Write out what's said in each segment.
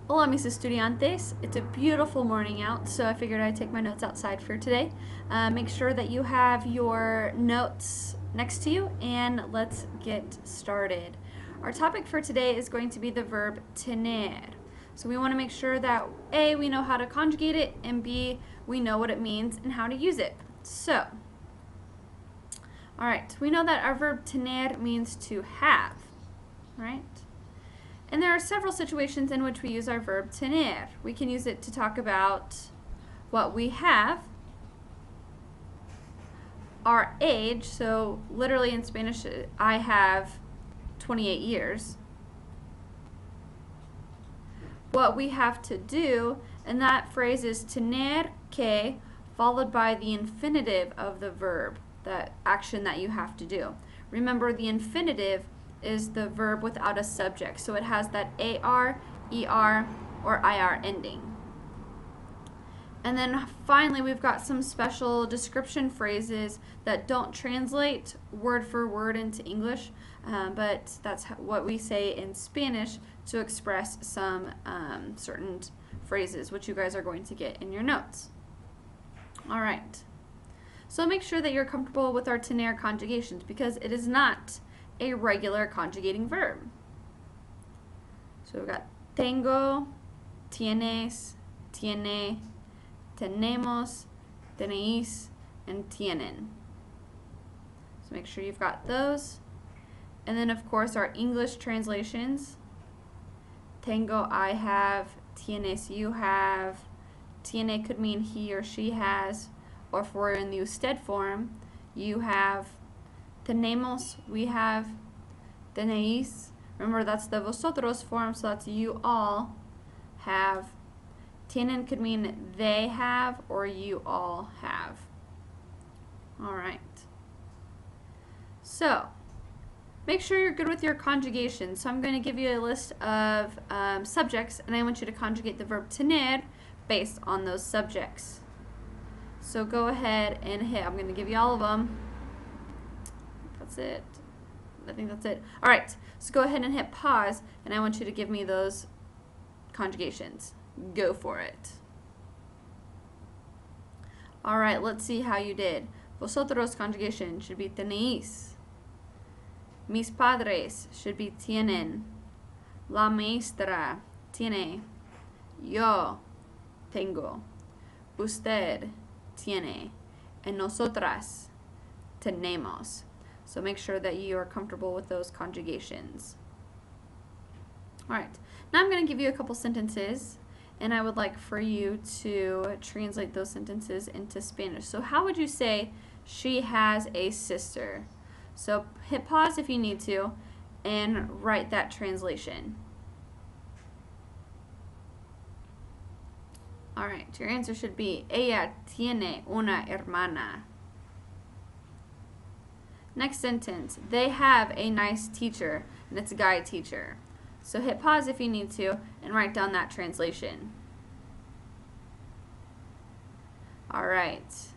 Hola mis estudiantes. It's a beautiful morning out, so I figured I'd take my notes outside for today. Make sure that you have your notes next to you, and let's get started. Our topic for today is going to be the verb tener. So we want to make sure that A, we know how to conjugate it, and B, we know what it means and how to use it. So, alright, we know that our verb tener means to have, right? And there are several situations in which we use our verb tener. We can use it to talk about what we have, our age, so literally in Spanish, I have 28 years. What we have to do, and that phrase is tener que, followed by the infinitive of the verb, that action that you have to do. Remember, the infinitive is the verb without a subject, so it has that AR, ER, or IR ending. And then finally, we've got some special description phrases that don't translate word for word into English, but that's what we say in Spanish to express some certain phrases, which you guys are going to get in your notes. All right. So make sure that you're comfortable with our tener conjugations because it is not a regular conjugating verb. So we've got tengo, tienes, tiene, tenemos, tenéis, and tienen. So make sure you've got those. And then of course our English translations. Tengo, I have, tienes, you have, tiene could mean he or she has, or if we're in the usted form, you have, tenemos, we have, tenéis, remember that's the vosotros form, so that's you all have. Tienen could mean they have or you all have. Alright. So, make sure you're good with your conjugation. So I'm going to give you a list of subjects, and I want you to conjugate the verb tener based on those subjects. So go ahead and hit. I'm going to give you all of them. That's it. I think that's it. Alright, so go ahead and hit pause, and I want you to give me those conjugations. Go for it. Alright, let's see how you did. Vosotros conjugation should be tenéis. Mis padres should be tienen. La maestra tiene. Yo tengo. Usted tiene. And nosotras tenemos. So make sure that you are comfortable with those conjugations. Alright, now I'm going to give you a couple sentences, and I would like for you to translate those sentences into Spanish. So how would you say she has a sister? So hit pause if you need to and write that translation. Alright, your answer should be ella tiene una hermana. Next sentence, they have a nice teacher, and it's a guy teacher. So hit pause if you need to and write down that translation. Alright.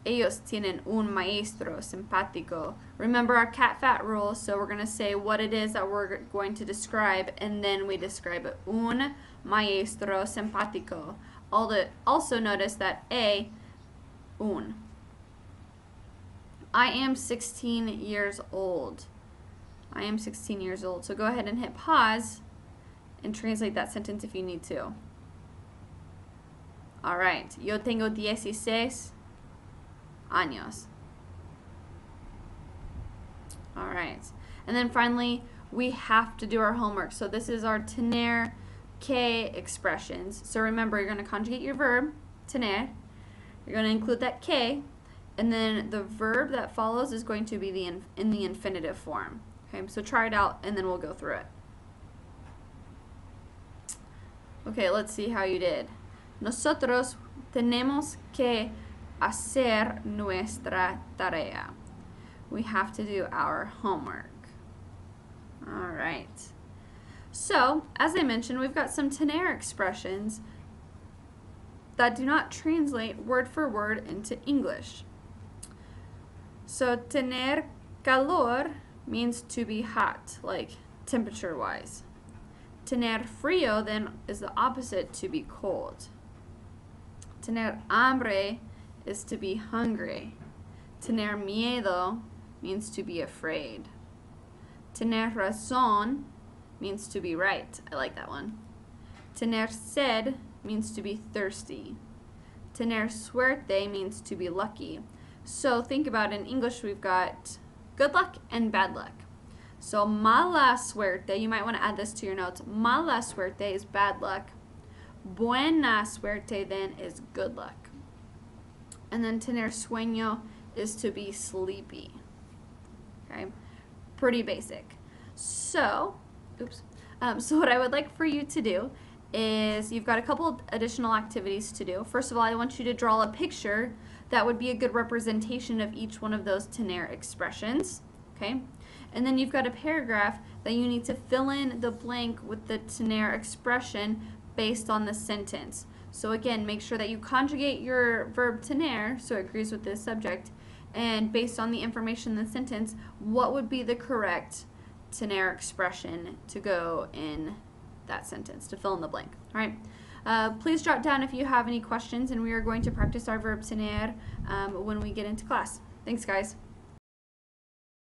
Ellos tienen un maestro simpático. Remember our cat-fat rule, so we're going to say what it is that we're going to describe, and then we describe it. Un maestro simpático. Also notice that un. I am 16 years old. I am 16 years old. So go ahead and hit pause and translate that sentence if you need to. Alright. Yo tengo 16 años. Alright. And then finally, we have to do our homework. So this is our tener que expressions. So remember, you're going to conjugate your verb, tener. You're going to include that que. And then the verb that follows is going to be in the infinitive form. Okay, so try it out and then we'll go through it. Okay, let's see how you did. Nosotros tenemos que hacer nuestra tarea. We have to do our homework. Alright. So, as I mentioned, we've got some tener expressions that do not translate word for word into English. So, tener calor means to be hot, like temperature-wise. Tener frío then is the opposite, to be cold. Tener hambre is to be hungry. Tener miedo means to be afraid. Tener razón means to be right. I like that one. Tener sed means to be thirsty. Tener suerte means to be lucky. So think about, in English we've got good luck and bad luck. So mala suerte, you might want to add this to your notes. Mala suerte is bad luck. Buena suerte then is good luck. And then tener sueño is to be sleepy. Okay, pretty basic. So, so what I would like for you to do is, you've got a couple of additional activities to do. First of all, I want you to draw a picture that would be a good representation of each one of those tener expressions. Okay, and then you've got a paragraph that you need to fill in the blank with the tener expression based on the sentence. So again, make sure that you conjugate your verb tener so it agrees with the subject, and based on the information in the sentence, what would be the correct tener expression to go in that sentence, to fill in the blank. All right. Please jot down if you have any questions, and we are going to practice our verb tener when we get into class. Thanks, guys.